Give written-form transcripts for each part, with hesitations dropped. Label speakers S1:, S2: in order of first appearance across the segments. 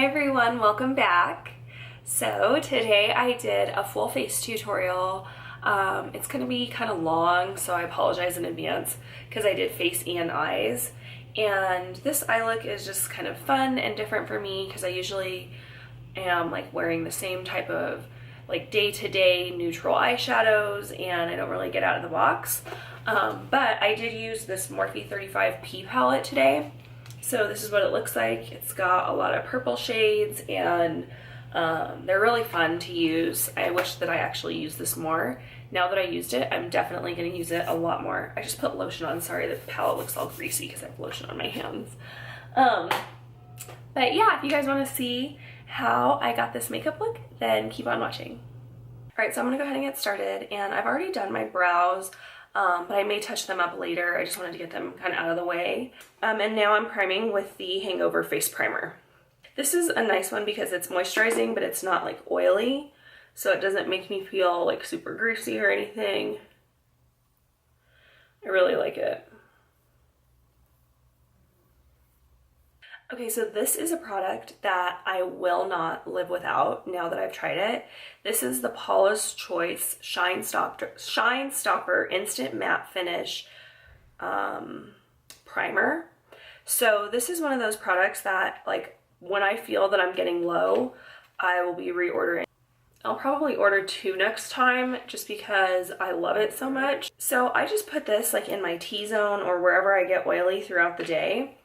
S1: Hi everyone, welcome back. So today I did a full face tutorial. It's going to be kind of long, so I apologize in advance because I did face and eyes. And this eye look is just kind of fun and different for me because I usually am like wearing the same type of like day-to-day neutral eyeshadows and I don't really get out of the box. But I did use this Morphe 35P palette today. So this is what it looks like. It's got a lot of purple shades and they're really fun to use. I wish that I actually used this more. Now that I used it, I'm definitely going to use it a lot more. I just put lotion on. Sorry, the palette looks all greasy because I have lotion on my hands. But yeah, if you guys want to see how I got this makeup look, then keep on watching. Alright, so I'm going to go ahead and get started. And I've already done my brows. But I may touch them up later. I just wanted to get them kind of out of the way. And now I'm priming with the Hangover face primer. This is a nice one because it's moisturizing, but it's not like oily. So it doesn't make me feel like super greasy or anything. I really like it. Okay, so this is a product that I will not live without now that I've tried it. This is the Paula's Choice Shine Stopper Instant Matte Finish Primer. So this is one of those products that like when I feel that I'm getting low, I will be reordering. I'll probably order 2 next time just because I love it so much. So I just put this like in my T-zone or wherever I get oily throughout the day.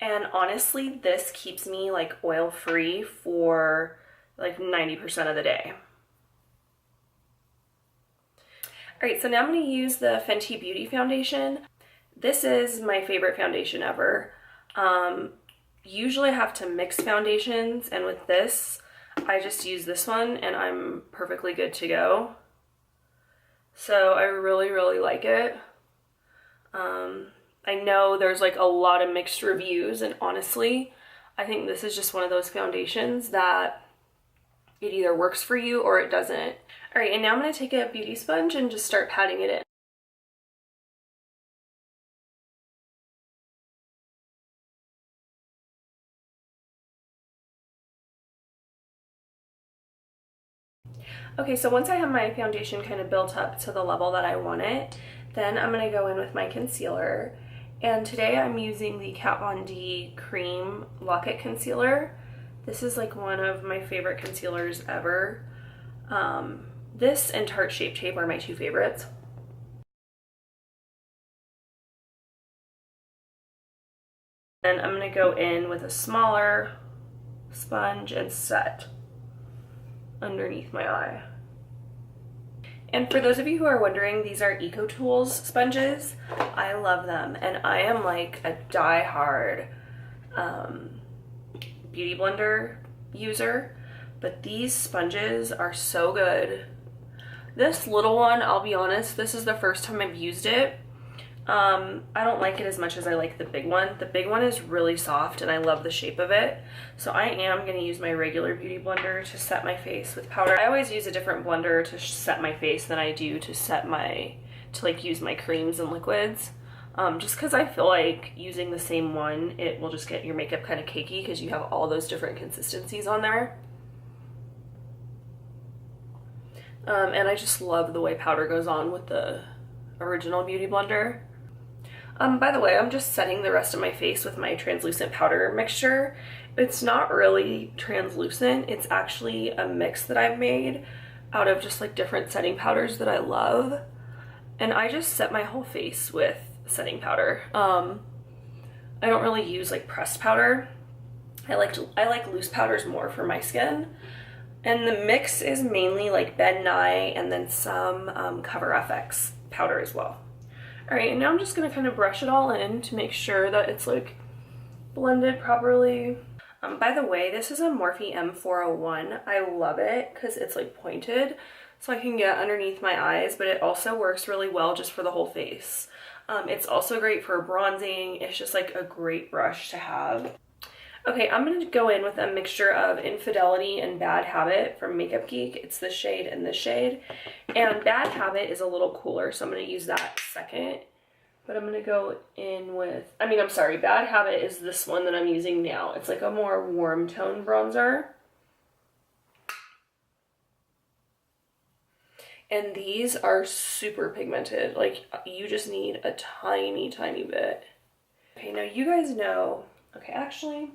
S1: And honestly, this keeps me like oil free for like 90% of the day. Alright, so now I'm going to use the Fenty Beauty foundation. This is my favorite foundation ever. Usually I have to mix foundations, and with this, I just use this one and I'm perfectly good to go. So I really, really like it. I know there's like a lot of mixed reviews, and honestly, I think this is just one of those foundations that it either works for you or it doesn't. All right, and now I'm going to take a beauty sponge and just start patting it in. Okay, so once I have my foundation kind of built up to the level that I want it, then I'm going to go in with my concealer. And today I'm using the Kat Von D Cream Lock-It Concealer. This is like one of my favorite concealers ever. This and Tarte Shape Tape are my 2 favorites. And I'm going to go in with a smaller sponge and set underneath my eye. And for those of you who are wondering, these are EcoTools sponges. I love them, and I am like a die-hard beauty blender user, but these sponges are so good. This little one, I'll be honest, this is the first time I've used it. I don't like it as much as I like the big one. The big one is really soft and I love the shape of it. So I am going to use my regular beauty blender to set my face with powder. I always use a different blender to set my face than I do to like use my creams and liquids. Just because I feel like using the same one, it will just get your makeup kind of cakey because you have all those different consistencies on there. And I just love the way powder goes on with the original beauty blender. By the way, I'm just setting the rest of my face with my translucent powder mixture. It's not really translucent. It's actually a mix that I've made out of just like different setting powders that I love. And I just set my whole face with setting powder. I don't really use like pressed powder. I like loose powders more for my skin. And the mix is mainly like Ben Nye and then some Cover FX powder as well. Alright, and now I'm just going to kind of brush it all in to make sure that it's like blended properly. By the way, this is a Morphe M401. I love it because it's like pointed so I can get underneath my eyes, but it also works really well just for the whole face. It's also great for bronzing. It's just like a great brush to have. Okay, I'm going to go in with a mixture of Infidelity and Bad Habit from Makeup Geek. It's this shade and this shade. And Bad Habit is a little cooler, so I'm going to use that second. But I'm gonna go in with, I'm sorry, Bad Habit is this one that I'm using now. It's like a more warm tone bronzer. And these are super pigmented. Like, you just need a tiny, tiny bit. Okay, now you guys know, okay, actually,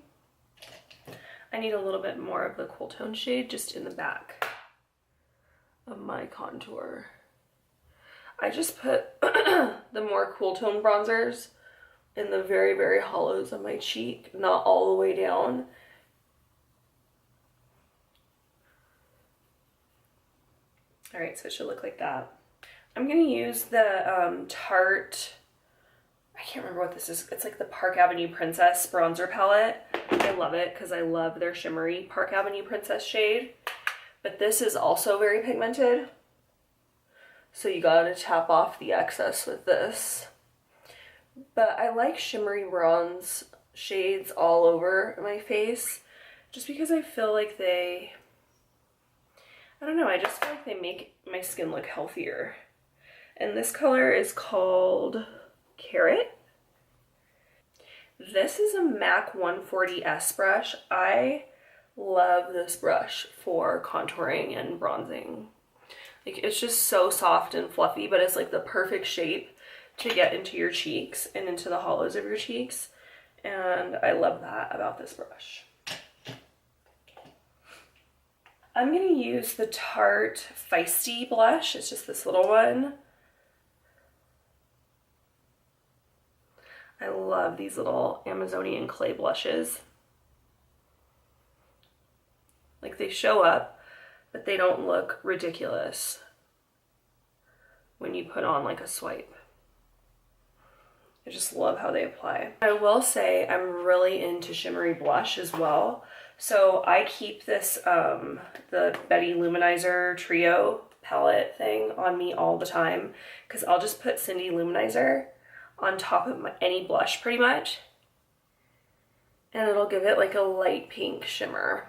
S1: I need a little bit more of the cool tone shade just in the back of my contour. I just put the more cool tone bronzers in the very, very hollows of my cheek, not all the way down. All right, so it should look like that. I'm gonna use the Tarte, I can't remember what this is. It's like the Park Avenue Princess bronzer palette. I love it because I love their shimmery Park Avenue Princess shade. But this is also very pigmented. So you gotta tap off the excess with this. But I like shimmery bronze shades all over my face just because I feel like they, I don't know, I just feel like they make my skin look healthier. And this color is called Carrot. This is a MAC 140S brush. I love this brush for contouring and bronzing. Like, it's just so soft and fluffy, but it's like the perfect shape to get into your cheeks and into the hollows of your cheeks. And I love that about this brush. I'm gonna use the Tarte Feisty blush. It's just this little one. I love these little Amazonian clay blushes. Like, they show up, but they don't look ridiculous when you put on like a swipe. I just love how they apply. I will say I'm really into shimmery blush as well. So I keep this, the Betty Luminizer Trio palette thing on me all the time because I'll just put Cindy Luminizer on top of any blush pretty much. And it'll give it like a light pink shimmer.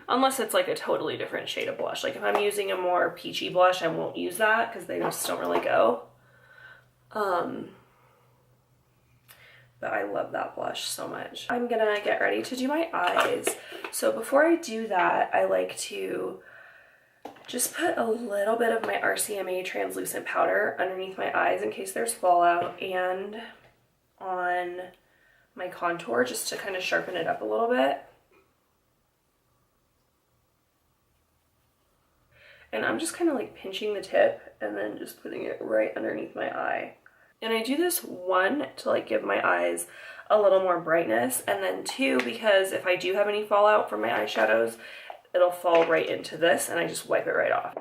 S1: Unless it's like a totally different shade of blush. Like if I'm using a more peachy blush, I won't use that because they just don't really go. But I love that blush so much. I'm gonna get ready to do my eyes. So before I do that, I like to just put a little bit of my RCMA translucent powder underneath my eyes in case there's fallout and on my contour just to kind of sharpen it up a little bit. And I'm just kind of like pinching the tip and then just putting it right underneath my eye. And I do this, one, to like give my eyes a little more brightness, and then two, because if I do have any fallout from my eyeshadows, it'll fall right into this and I just wipe it right off.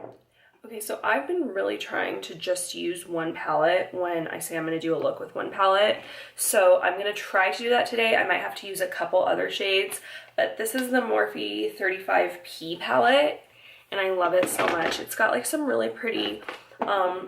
S1: Okay, so I've been really trying to just use one palette when I say I'm gonna do a look with one palette. So I'm gonna try to do that today. I might have to use a couple other shades, but this is the Morphe 35P palette. And I love it so much. It's got like some really pretty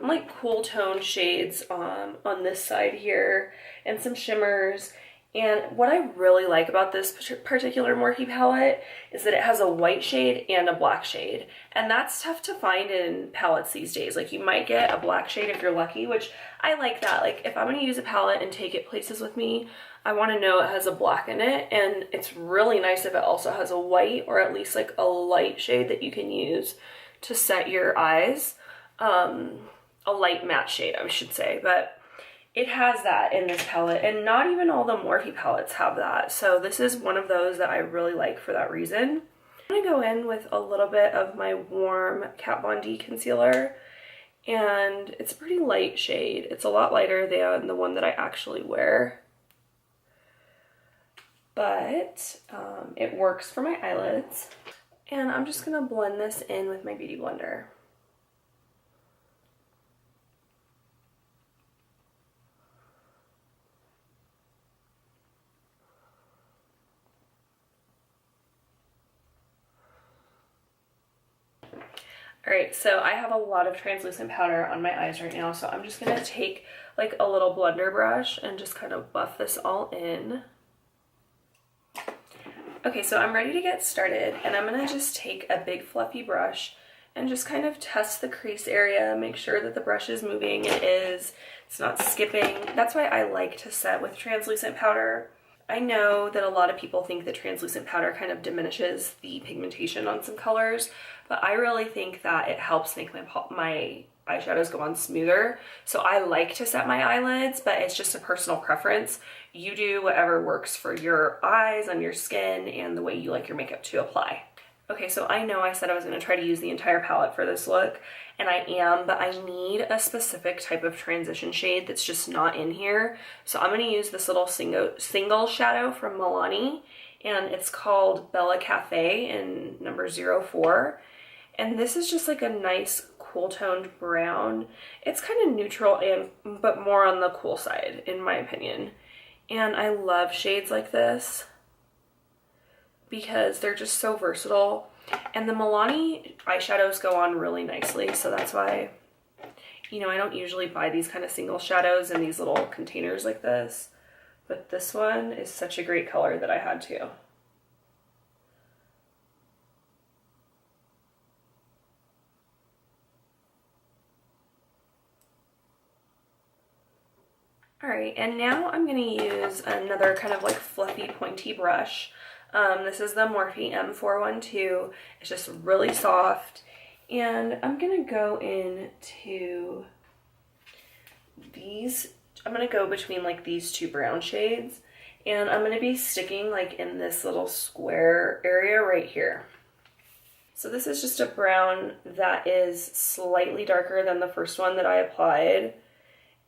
S1: like cool tone shades on this side here and some shimmers. And what I really like about this particular Morphe palette is that it has a white shade and a black shade. And that's tough to find in palettes these days. Like you might get a black shade if you're lucky, which I like that. Like if I'm gonna use a palette and take it places with me, I wanna know it has a black in it. And it's really nice if it also has a white or at least like a light shade that you can use to set your eyes. A light matte shade, I should say, but it has that in this palette, and not even all the Morphe palettes have that. So this is one of those that I really like for that reason. I'm gonna go in with a little bit of my warm Kat Von D concealer, and it's a pretty light shade. It's a lot lighter than the one that I actually wear, but it works for my eyelids. And I'm just gonna blend this in with my Beauty Blender. All right, so I have a lot of translucent powder on my eyes right now, so I'm just gonna take like a little blender brush and just kind of buff this all in. Okay, so I'm ready to get started, and I'm gonna just take a big fluffy brush and just kind of test the crease area, make sure that the brush is moving. It is. It's not skipping. That's why I like to set with translucent powder. I know that a lot of people think that translucent powder kind of diminishes the pigmentation on some colors, but I really think that it helps make my eyeshadows go on smoother. So I like to set my eyelids, but it's just a personal preference. You do whatever works for your eyes and your skin and the way you like your makeup to apply. Okay, so I know I said I was going to try to use the entire palette for this look, and I am, but I need a specific type of transition shade that's just not in here. So I'm going to use this little single shadow from Milani, and it's called Bella Cafe in number 04. And this is just like a nice cool toned brown. It's kind of neutral but more on the cool side in my opinion. And I love shades like this because they're just so versatile. And the Milani eyeshadows go on really nicely, so that's why, you know, I don't usually buy these kind of single shadows in these little containers like this, but this one is such a great color that I had to. Alright, and now I'm going to use another kind of like fluffy pointy brush. This is the Morphe M412. It's just really soft. And I'm going to go into these. I'm going to go between like these two brown shades. And I'm going to be sticking like in this little square area right here. So this is just a brown that is slightly darker than the first one that I applied.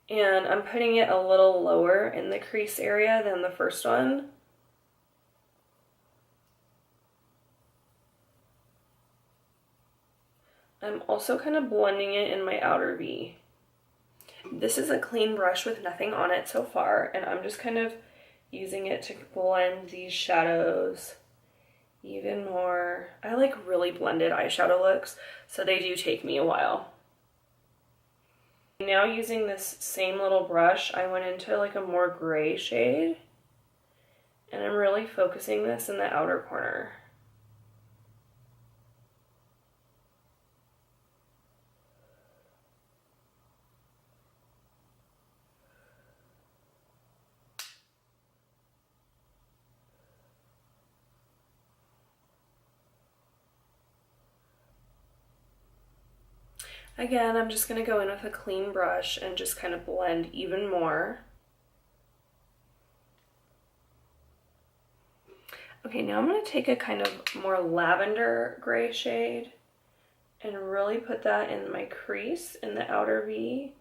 S1: And I'm putting it a little lower in the crease area than the first one. I'm also kind of blending it in my outer V. This is a clean brush with nothing on it so far, and I'm just kind of using it to blend these shadows even more. I like really blended eyeshadow looks, so they do take me a while. Now using this same little brush, I went into like a more gray shade, and I'm really focusing this in the outer corner. Again, I'm just going to go in with a clean brush and just kind of blend even more. Okay, now I'm going to take a kind of more lavender gray shade and really put that in my crease in the outer V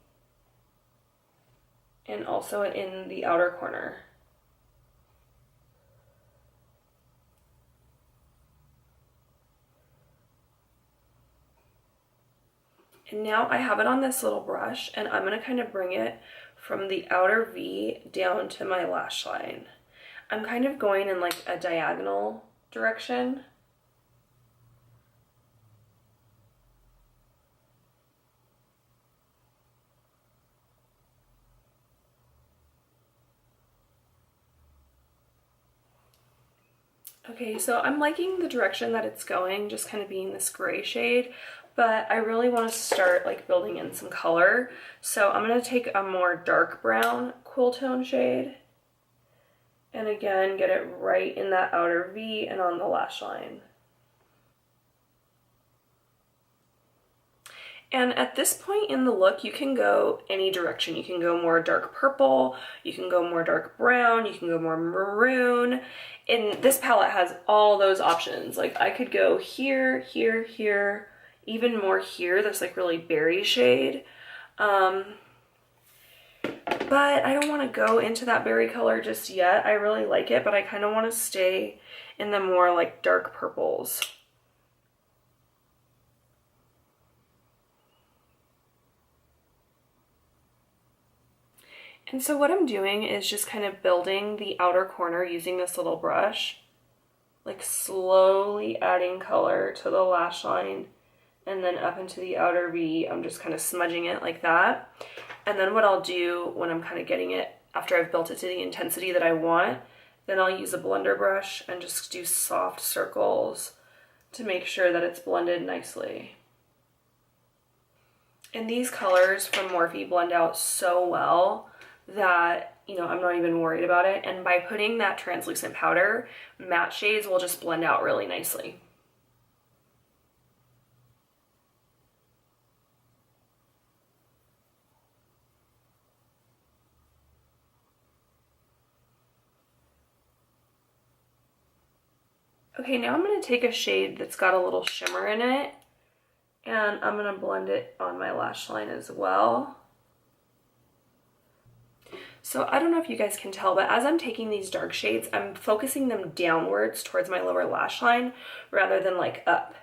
S1: and also in the outer corner. And now I have it on this little brush, and I'm going to kind of bring it from the outer V down to my lash line. I'm kind of going in like a diagonal direction. Okay, so I'm liking the direction that it's going, just kind of being this gray shade. But I really want to start like building in some color. So I'm going to take a more dark brown cool tone shade. And again, get it right in that outer V and on the lash line. And at this point in the look, you can go any direction. You can go more dark purple, you can go more dark brown, you can go more maroon. And this palette has all those options. Like I could go here, here, here, even more here, this like really berry shade. But I don't want to go into that berry color just yet. I really like it, but I kind of want to stay in the more like dark purples. And so what I'm doing is just kind of building the outer corner using this little brush, like slowly adding color to the lash line. And then up into the outer V, I'm just kind of smudging it like that. And then what I'll do when I'm kind of getting it, after I've built it to the intensity that I want, then I'll use a blender brush and just do soft circles to make sure that it's blended nicely. And these colors from Morphe blend out so well that, you know, I'm not even worried about it. And by putting that translucent powder, matte shades will just blend out really nicely. Okay, now I'm going to take a shade that's got a little shimmer in it, and I'm going to blend it on my lash line as well. So I don't know if you guys can tell, but as I'm taking these dark shades, I'm focusing them downwards towards my lower lash line rather than like up.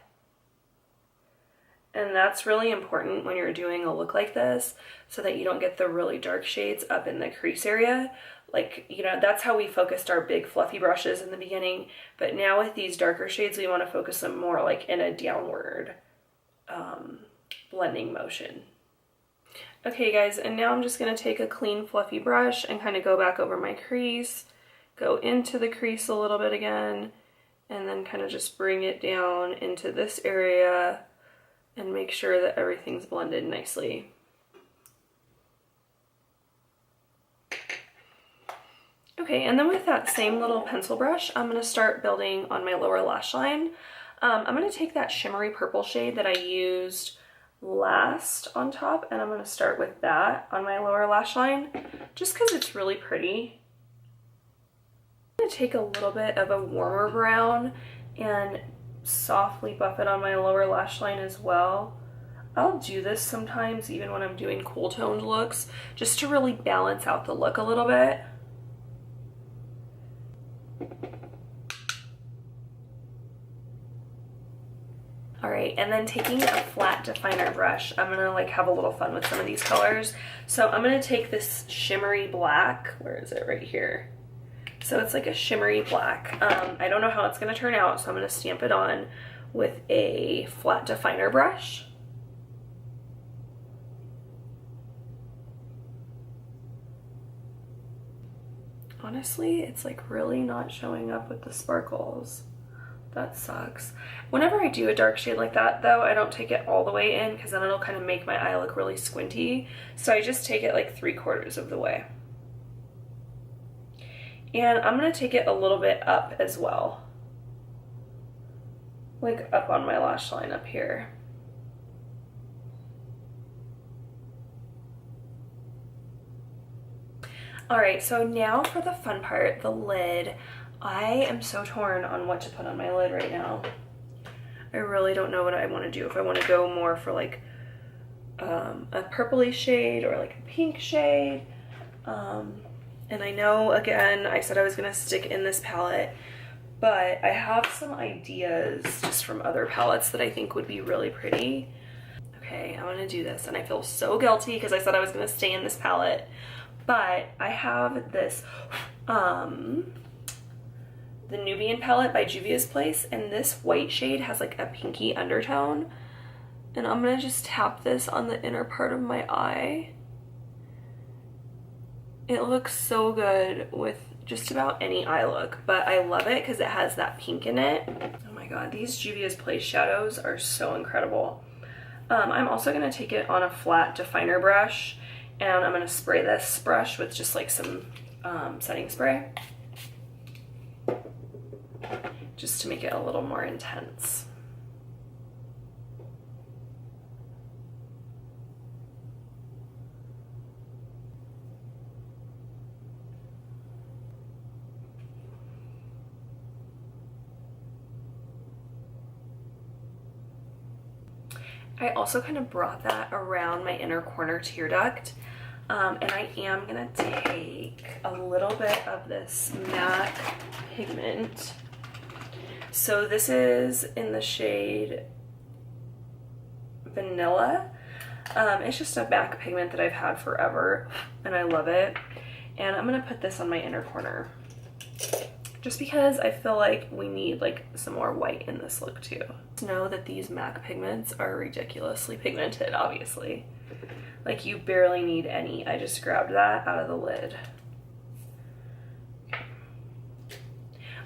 S1: And that's really important when you're doing a look like this so that you don't get the really dark shades up in the crease area. Like, you know, that's how we focused our big fluffy brushes in the beginning. But now with these darker shades, we want to focus them more like in a downward blending motion. Okay guys, and now I'm just going to take a clean fluffy brush and kind of go back over my crease, go into the crease a little bit again, and then kind of just bring it down into this area and make sure that everything's blended nicely. Okay, and then with that same little pencil brush, I'm going to start building on my lower lash line. I'm going to take that shimmery purple shade that I used last on top, and I'm going to start with that on my lower lash line, just because it's really pretty. I'm going to take a little bit of a warmer brown and softly buff it on my lower lash line as well. I'll do this sometimes even when I'm doing cool toned looks, just to really balance out the look a little bit. All right, and then taking a flat definer brush, I'm gonna like have a little fun with some of these colors. So I'm gonna take this shimmery black, where is it? Right here. So it's like a shimmery black. I don't know how it's gonna turn out, so I'm gonna stamp it on with a flat definer brush. Honestly, it's like really not showing up with the sparkles. That sucks. Whenever I do a dark shade like that though, I don't take it all the way in because then it'll kind of make my eye look really squinty. So I just take it like 3/4 of the way. And I'm going to take it a little bit up as well. Like up on my lash line up here. Alright, so now for the fun part, the lid. I am so torn on what to put on my lid right now. I really don't know what I want to do. If I want to go more for like a purpley shade or like a pink shade. And I know, again, I said I was going to stick in this palette, but I have some ideas just from other palettes that I think would be really pretty. Okay, I'm going to do this, and I feel so guilty because I said I was going to stay in this palette, but I have this, the Nubian palette by Juvia's Place, and this white shade has like a pinky undertone, and I'm going to just tap this on the inner part of my eye. It looks so good with just about any eye look, but I love it because it has that pink in it. Oh my god, these Juvia's Place shadows are so incredible. I'm also going to take it on a flat definer brush, and I'm going to spray this brush with just like some setting spray, just to make it a little more intense. I also kind of brought that around my inner corner tear duct, and I am going to take a little bit of this MAC pigment. So this is in the shade Vanilla. It's just a MAC pigment that I've had forever, and I love it. And I'm going to put this on my inner corner, just because I feel like we need like some more white in this look too. Know that these MAC pigments are ridiculously pigmented, obviously. Like you barely need any. I just grabbed that out of the lid.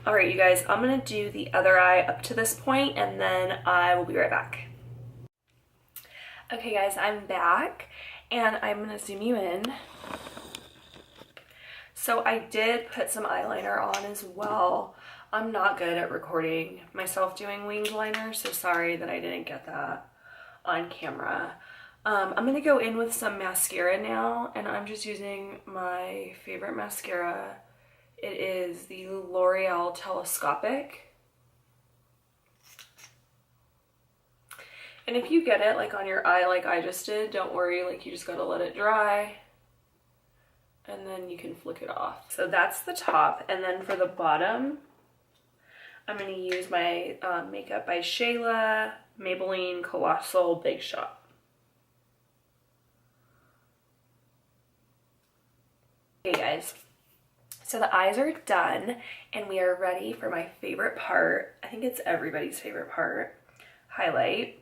S1: Alright you guys, I'm going to do the other eye up to this point and then I will be right back. Okay guys, I'm back and I'm gonna zoom you in. So I did put some eyeliner on as well. I'm not good at recording myself doing winged liner, so sorry that I didn't get that on camera. I'm gonna go in with some mascara now, and I'm just using my favorite mascara. It is the L'Oreal Telescopic. And if you get it like on your eye like I just did, don't worry, like you just gotta let it dry and then you can flick it off. So that's the top, and then for the bottom, I'm gonna use my Makeup by Shayla Maybelline Colossal Big Shot. Okay guys, so the eyes are done and we are ready for my favorite part. I think it's everybody's favorite part, highlight.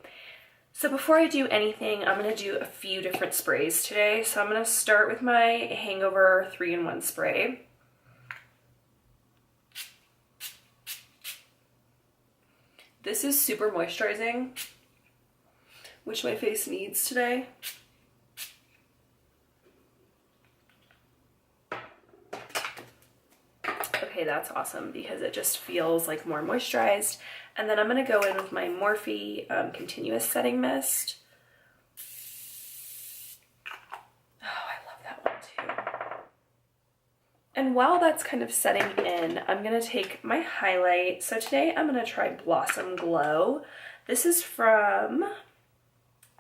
S1: So before I do anything, I'm going to do a few different sprays today. So I'm going to start with my Hangover 3-in-1 spray. This is super moisturizing, which my face needs today. Okay, that's awesome because it just feels like more moisturized. And then I'm going to go in with my Morphe Continuous Setting Mist. Oh, I love that one too. And while that's kind of setting in, I'm going to take my highlight. So today I'm going to try Blossom Glow. This is from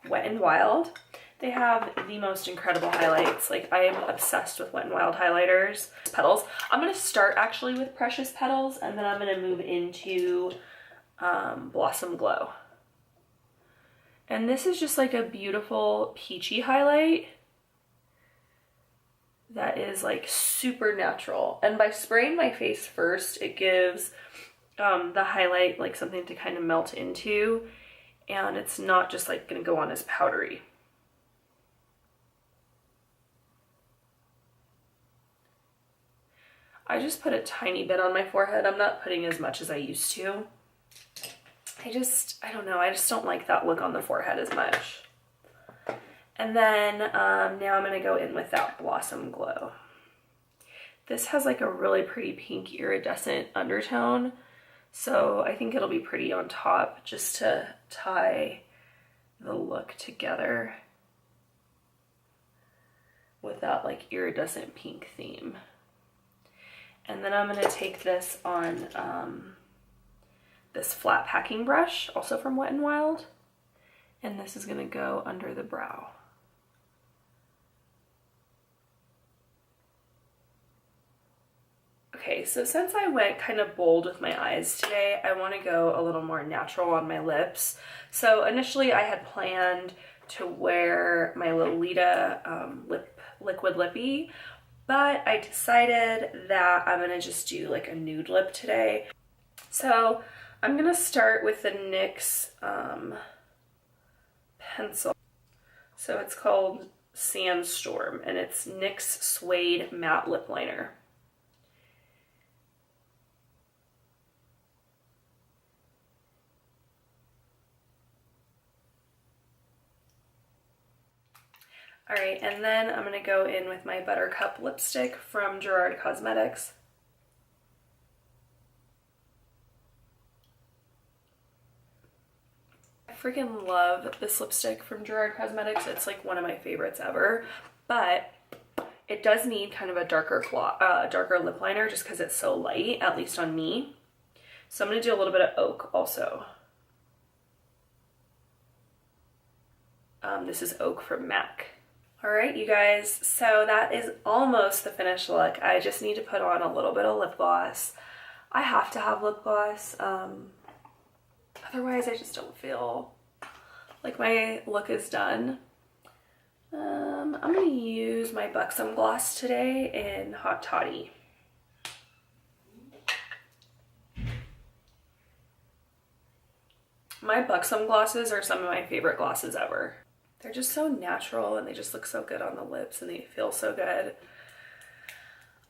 S1: Wet n Wild. They have the most incredible highlights. Like, I am obsessed with Wet n Wild highlighters. Petals. I'm going to start actually with Precious Petals, and then I'm going to move into Blossom Glow. And this is just like a beautiful peachy highlight that is like super natural. And by spraying my face first, it gives the highlight like something to kind of melt into, and it's not just like gonna go on as powdery. I just put a tiny bit on my forehead. I'm not putting as much as I used to. I don't know, I just don't like that look on the forehead as much. And then now I'm gonna go in with that Blossom Glow. This has like a really pretty pink iridescent undertone, so I think it'll be pretty on top just to tie the look together with that like iridescent pink theme. And then I'm gonna take this on this flat packing brush, also from Wet n Wild, and this is gonna go under the brow. Okay, so since I went kind of bold with my eyes today, I want to go a little more natural on my lips. So initially I had planned to wear my Lolita liquid lippy, but I decided that I'm gonna just do like a nude lip today. So I'm gonna start with the NYX pencil. So it's called Sandstorm, and it's NYX Suede Matte Lip Liner. All right, and then I'm gonna go in with my Buttercup lipstick from Gerard Cosmetics. I freaking love this lipstick from Gerard Cosmetics. It's like one of my favorites ever, but it does need kind of a darker lip liner just because it's so light, at least on me. So I'm gonna do a little bit of Oak also. This is Oak from MAC. All right, you guys, so that is almost the finished look. I just need to put on a little bit of lip gloss. I have to have lip gloss. Otherwise, I just don't feel like my look is done. I'm going to use my Buxom gloss today in Hot Toddy. My Buxom glosses are some of my favorite glosses ever. They're just so natural and they just look so good on the lips and they feel so good.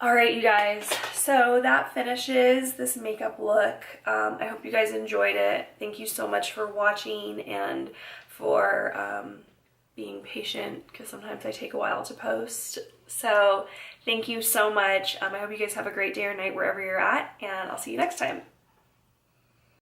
S1: All right, you guys, so that finishes this makeup look. I hope you guys enjoyed it. Thank you so much for watching and for being patient because sometimes I take a while to post. So thank you so much. I hope you guys have a great day or night wherever you're at, and I'll see you next time.